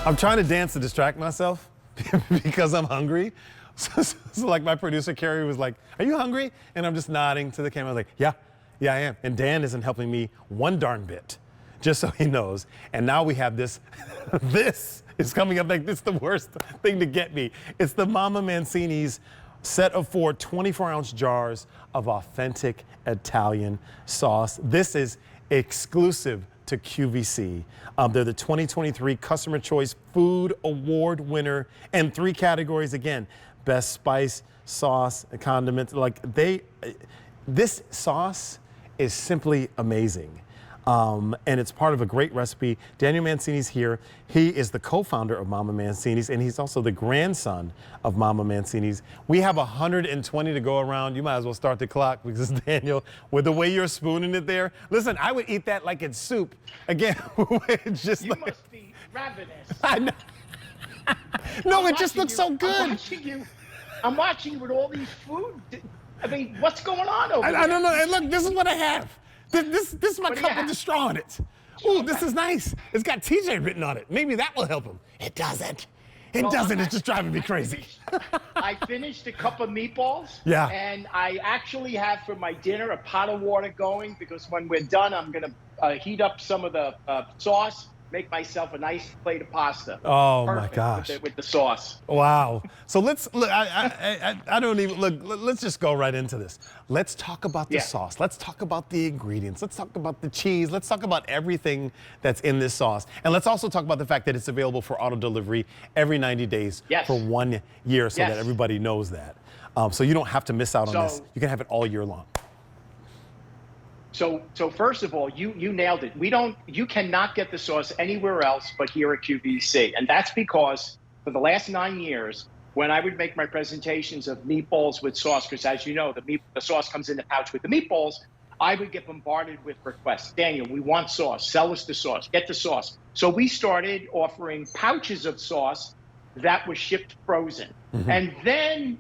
I'm trying to dance to distract myself because I'm hungry. So like my producer Carrie was like, "Are you hungry?" And I'm just nodding to the camera like, "Yeah, yeah, I am." And Dan isn't helping me one darn bit, just so he knows. And now we have this. This is coming up like this is the worst thing to get me. It's the Mama Mancini's set of 4 24-ounce jars of authentic Italian sauce. This is exclusive to QVC. They're the 2023 Customer Choice Food Award winner in 3 categories again: best spice, sauce, and condiment. This sauce is simply amazing. And it's part of a great recipe. Daniel Mancini's here. He is the co-founder of Mama Mancini's, and he's also the grandson of Mama Mancini's. We have 120 to go around. You might as well start the clock because, Daniel, with the way you're spooning it there, listen, I would eat that like it's soup. Again, it's just you like, must be ravenous. I know. No, it just looks so good. I'm watching you with all these food. I mean, what's going on over there? I don't know. And look, this is what I have. This is my cup with the straw in it. Ooh, this is nice. It's got TJ written on it. Maybe that will help him. It doesn't. It doesn't. It's just driving me crazy. I finished a cup of meatballs. Yeah. And I actually have for my dinner a pot of water going because when we're done, I'm going to heat up some of the sauce, make myself a nice plate of pasta. Oh, Perfect my gosh. with the sauce. Wow. So let's look. I don't even look. Let's just go right into this. Let's talk about the sauce. Let's talk about the ingredients. Let's talk about the cheese. Let's talk about everything that's in this sauce. And let's also talk about the fact that it's available for auto delivery every 90 days for 1 year, so that everybody knows that. So you don't have to miss out on this. You can have it all year long. So first of all, you nailed it. You cannot get the sauce anywhere else but here at QVC. And that's because for the last 9 years, when I would make my presentations of meatballs with sauce, because as you know, the sauce comes in the pouch with the meatballs, I would get bombarded with requests. Daniel, we want sauce. Sell us the sauce. Get the sauce. So we started offering pouches of sauce that was shipped frozen. Mm-hmm. And then,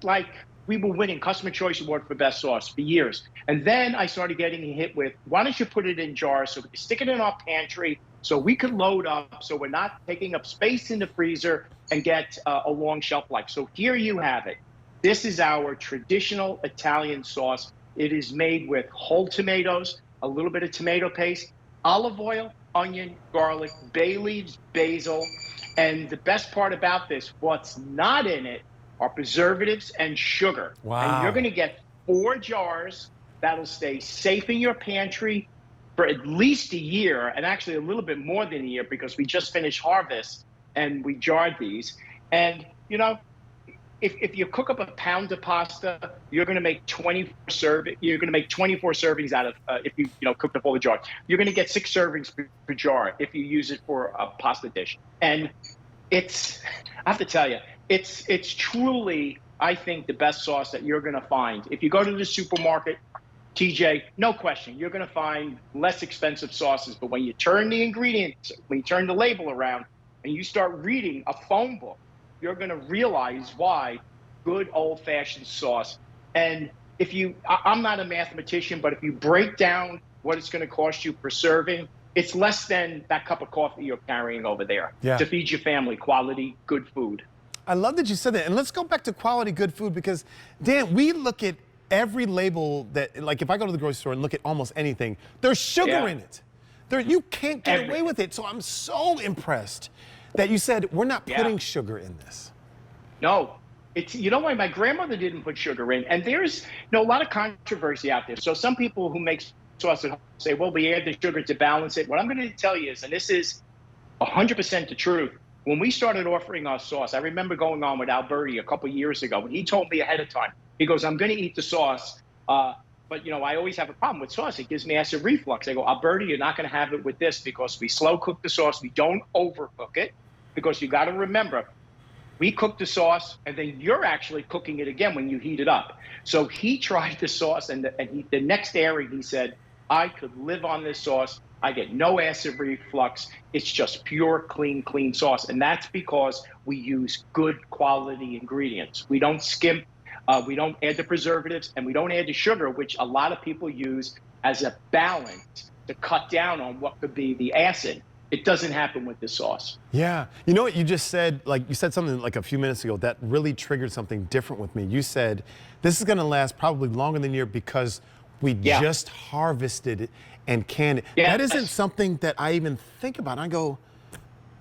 we were winning Customer Choice Award for Best Sauce for years. And then I started getting hit with, why don't you put it in jars so we can stick it in our pantry so we could load up so we're not taking up space in the freezer and get a long shelf life. So here you have it. This is our traditional Italian sauce. It is made with whole tomatoes, a little bit of tomato paste, olive oil, onion, garlic, bay leaves, basil. And the best part about this, what's not in it, are preservatives and sugar. Wow. And you're going to get 4 jars that'll stay safe in your pantry for at least a year, and actually a little bit more than a year because we just finished harvest and we jarred these. And, if you cook up a pound of pasta, you're going to make 24 servings out of, if you cooked up all the jars. You're going to get 6 servings per jar if you use it for a pasta dish. And I have to tell you, it's truly, I think, the best sauce that you're going to find. If you go to the supermarket, TJ, no question, you're going to find less expensive sauces. But when you turn the ingredients, when you turn the label around and you start reading a phone book, you're going to realize why good old-fashioned sauce. And I'm not a mathematician, but if you break down what it's going to cost you per serving, it's less than that cup of coffee you're carrying over there to feed your family quality, good food. I love that you said that. And let's go back to quality, good food, because, Dan, we look at every label that, like if I go to the grocery store and look at almost anything, there's sugar in it. You can't get away with it. So I'm so impressed that you said we're not putting sugar in this. No. You know why? My grandmother didn't put sugar in. And there's a lot of controversy out there. So some people who make sauce at home say, well, we add the sugar to balance it. What I'm going to tell you is, and this is 100% the truth, when we started offering our sauce, I remember going on with Alberti a couple years ago, and he told me ahead of time, he goes, I'm going to eat the sauce, but I always have a problem with sauce. It gives me acid reflux. I go, Alberti, you're not going to have it with this because we slow cook the sauce. We don't overcook it because you got to remember, we cook the sauce, and then you're actually cooking it again when you heat it up. So he tried the sauce, and the next airing, he said, I could live on this sauce. I get no acid reflux. It's just pure, clean sauce. And that's because we use good quality ingredients. We don't skimp, we don't add the preservatives, and we don't add the sugar, which a lot of people use as a balance to cut down on what could be the acid. It doesn't happen with this sauce. Yeah. You know what you just said? Like you said something like a few minutes ago that really triggered something different with me. You said this is going to last probably longer than a year because we just harvested it and canned it. Yes. That isn't something that I even think about. I go,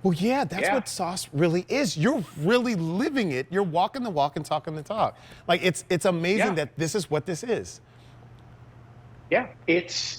well, yeah, that's what sauce really is. You're really living it. You're walking the walk and talking the talk. Like it's amazing that this is what this is. Yeah, it's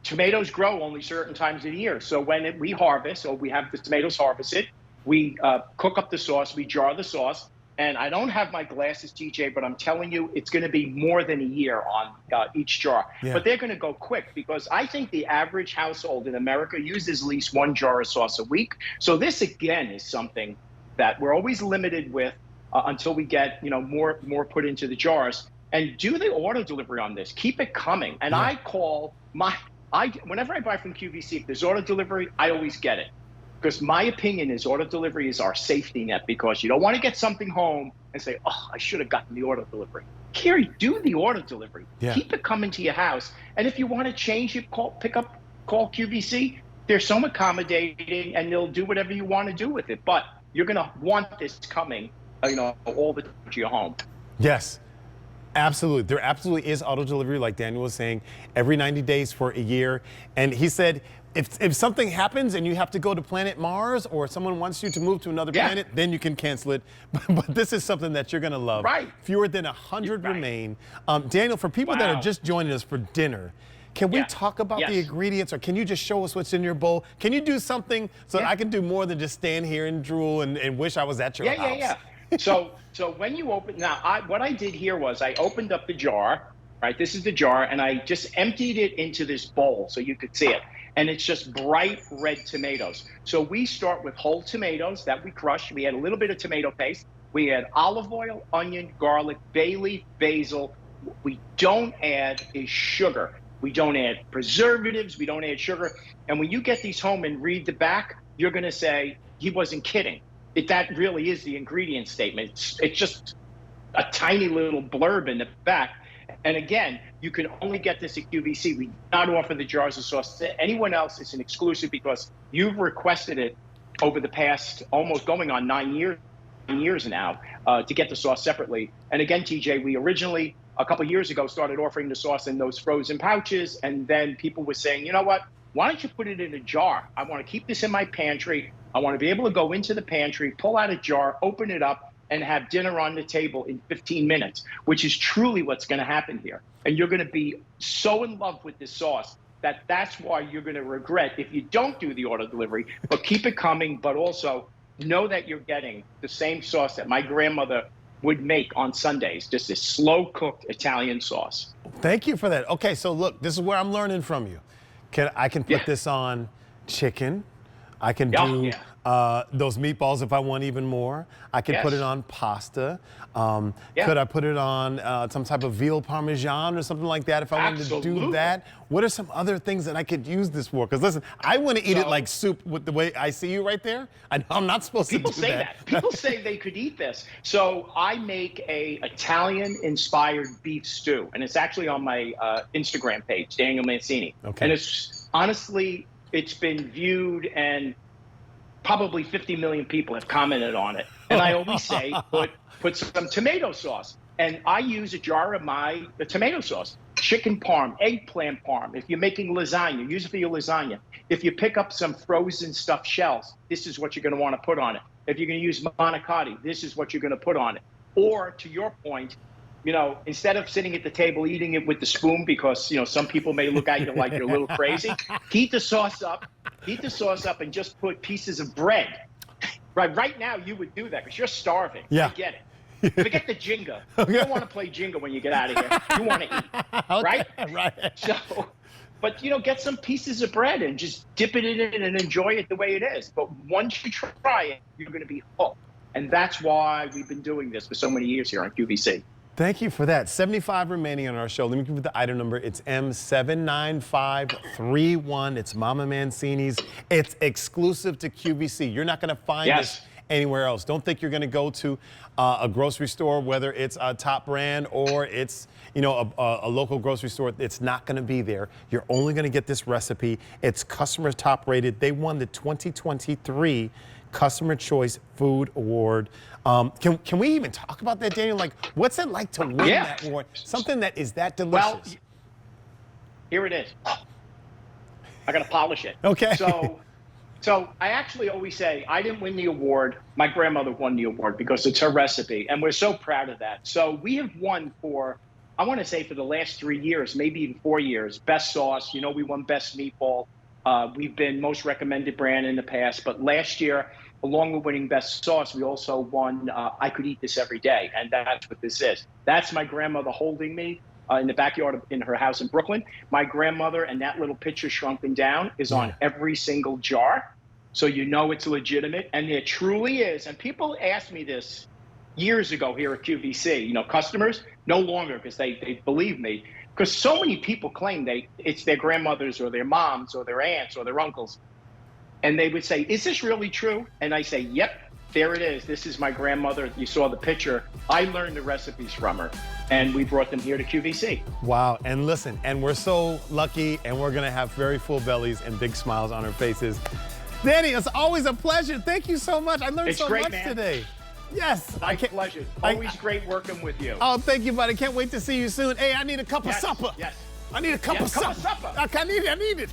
tomatoes grow only certain times of the year. So when we harvest, or we have the tomatoes harvested, we cook up the sauce, we jar the sauce, and I don't have my glasses, TJ, but I'm telling you, it's going to be more than a year on each jar. Yeah. But they're going to go quick because I think the average household in America uses at least 1 jar of sauce a week. So this again is something that we're always limited with until we get more put into the jars. And do the auto delivery on this. Keep it coming. And I call whenever I buy from QVC, if there's auto delivery, I always get it. Because my opinion is auto delivery is our safety net, because you don't want to get something home and say, oh, I should have gotten the auto delivery. Carrie, do the auto delivery. Yeah. Keep it coming to your house. And if you want to change it, call QVC. They're so accommodating and they'll do whatever you want to do with it. But you're going to want this coming, all the time to your home. Yes. Absolutely. There absolutely is auto delivery, like Daniel was saying, every 90 days for a year. And he said, if something happens and you have to go to planet Mars, or someone wants you to move to another planet, then you can cancel it. But this is something that you're going to love. Right. Fewer than 100 remain. Daniel, for people that are just joining us for dinner, can we talk about the ingredients, or can you just show us what's in your bowl? Can you do something so that I can do more than just stand here and drool and wish I was at your house? Yeah. So when you open, what I did here was I opened up the jar, right? This is the jar, and I just emptied it into this bowl so you could see it. And it's just bright red tomatoes. So we start with whole tomatoes that we crushed. We add a little bit of tomato paste. We add olive oil, onion, garlic, bay leaf, basil. What we don't add is sugar. We don't add preservatives. We don't add sugar. And when you get these home and read the back, you're going to say, he wasn't kidding. That really is the ingredient statement. It's just a tiny little blurb in the back. And again, you can only get this at QVC. We do not offer the jars of sauce to anyone else. It's an exclusive because you've requested it over the past almost going on 9 years now to get the sauce separately. And again, TJ, we originally, a couple years ago, started offering the sauce in those frozen pouches. And then people were saying, you know what? Why don't you put it in a jar? I want to keep this in my pantry. I want to be able to go into the pantry, pull out a jar, open it up, and have dinner on the table in 15 minutes, which is truly what's going to happen here. And you're going to be so in love with this sauce that's why you're going to regret if you don't do the auto delivery. But keep it coming, but also know that you're getting the same sauce that my grandmother would make on Sundays, just this slow-cooked Italian sauce. Thank you for that. Okay, so look, this is where I'm learning from you. I can put this on chicken. I can do those meatballs if I want even more. I can put it on pasta. Could I put it on some type of veal parmesan or something like that if I wanted to do that? What are some other things that I could use this for? Because listen, I want to eat it like soup with the way I see you right there. I know I'm not supposed to do that. People say that. People say they could eat this. So I make a Italian-inspired beef stew, and it's actually on my Instagram page, Daniel Mancini. Okay. And it's honestly, it's been viewed, and probably 50 million people have commented on it. And I always say, put some tomato sauce. And I use a jar of my tomato sauce. Chicken parm, eggplant parm. If you're making lasagna, use it for your lasagna. If you pick up some frozen stuffed shells, this is what you're going to want to put on it. If you're going to use manicotti, this is what you're going to put on it. Or, to your point, instead of sitting at the table eating it with the spoon, because, some people may look at you like you're a little crazy, heat the sauce up and just put pieces of bread. Right now, you would do that because you're starving. Yeah. I get it. Forget the Jenga. You don't want to play Jenga when you get out of here. You want to eat, right? Right. So, but, get some pieces of bread and just dip it in it and enjoy it the way it is. But once you try it, you're going to be hooked. And that's why we've been doing this for so many years here on QVC. Thank you for that. 75 remaining on our show. Let me give you the item number. It's M79531. It's Mama Mancini's. It's exclusive to QVC. You're not going to find this anywhere else. Don't think you're going to go to a grocery store, whether it's a top brand or it's, you know, a local grocery store. It's not going to be there. You're only going to get this recipe. It's customer top rated. They won the 2023 Customer Choice Food Award. Can we even talk about that, Daniel? Like, what's it like to win that award? Something that is that delicious. Well, here it is. I got to polish it. Okay. So I actually always say I didn't win the award. My grandmother won the award because it's her recipe, and we're so proud of that. So we have won for, I want to say, for the last 3 years, maybe even 4 years, best sauce. You know, we won best meatball. We've been most recommended brand in the past, but last year, along with winning best sauce, we also won I Could Eat This Every Day, and that's what this is. That's my grandmother holding me in the backyard in her house in Brooklyn. My grandmother, and that little picture shrunken down, is on every single jar, so you know it's legitimate, and there truly is. And people asked me this years ago here at QVC, you know, customers, no longer, because they believe me, because so many people claim it's their grandmothers or their moms or their aunts or their uncles. And they would say, is this really true? And I say, yep, there it is. This is my grandmother. You saw the picture. I learned the recipes from her, and we brought them here to QVC. Wow, and listen, and we're so lucky, and we're gonna have very full bellies and big smiles on our faces. Danny, it's always a pleasure. Thank you so much. I learned so much today. Yes. My pleasure. Always great working with you. Oh, thank you, buddy. Can't wait to see you soon. Hey, I need a cup of supper. Yes. I need a cup of supper. I need it.